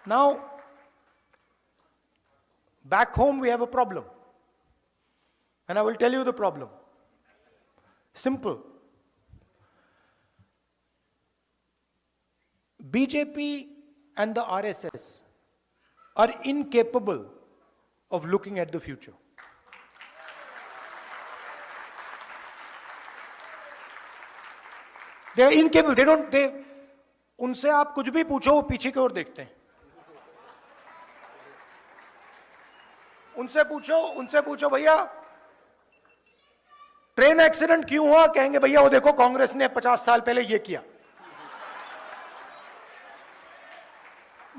Now, back home we have a problem. And I will tell you the problem. Simple. BJP and the RSS are incapable of looking at the future. They are incapable. उनसे आप कुछ भी पूछो वो पीछे की ओर देखते हैं. उनसे पूछो भैया ट्रेन एक्सीडेंट क्यों हुआ, कहेंगे भैया वो देखो कांग्रेस ने 50 साल पहले ये किया.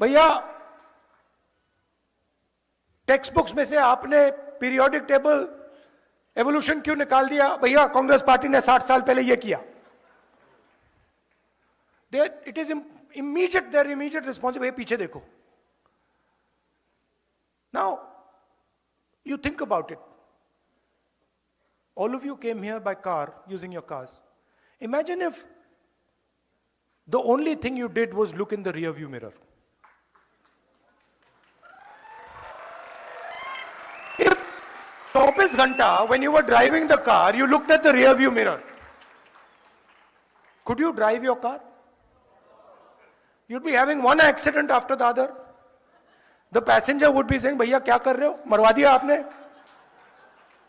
भैया टेक्स्ट बुक्स में से आपने पीरियोडिक टेबल एवोल्यूशन क्यों निकाल दिया, भैया कांग्रेस पार्टी ने 60 साल पहले ये किया. It is immediate, their immediate response, भैया पीछे देखो. Now, you think about it. All of you came here by car, using your cars. Imagine if the only thing you did was look in the rear view mirror. If 24 घंटा, when you were driving the car, you looked at the rear view mirror, could you drive your car? You'd be having one accident after the other. The passenger would be saying, भैया क्या कर रहे हो, मरवा दिया आपने.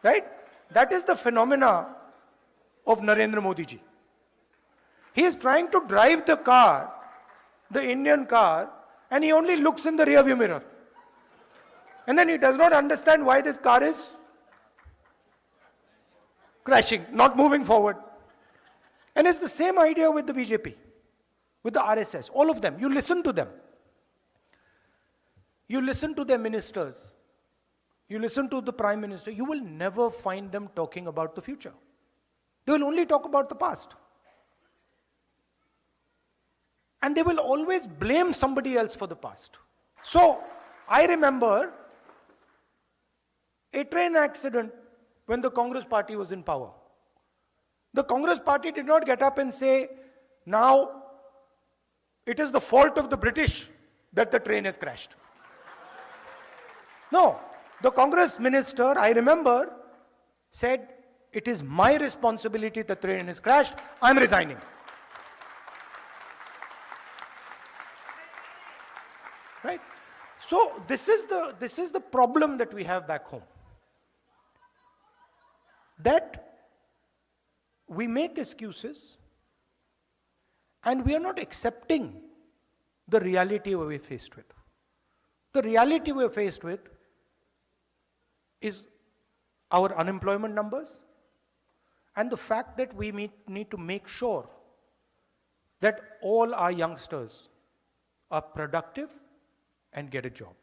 Right? That is the phenomena of Narendra Modi ji. He is trying to drive the car, the Indian car, and he only looks in the rear view mirror. And then he does not understand why this car is crashing, not moving forward. And it's the same idea with the BJP, with the RSS, all of them. You listen to them. You listen to their ministers. You listen to the Prime Minister. You will never find them talking about the future. They will only talk about the past. And they will always blame somebody else for the past. So, I remember a train accident when the Congress party was in power. The Congress party did not get up and say, now it is the fault of the British that the train has crashed. No, the Congress minister, I remember, said, it is my responsibility the train has crashed, I'm resigning. Right? So this is the problem that we have back home. That we make excuses and we are not accepting the reality we're faced with. The reality we're faced with is our unemployment numbers and the fact that we need to make sure that all our youngsters are productive and get a job.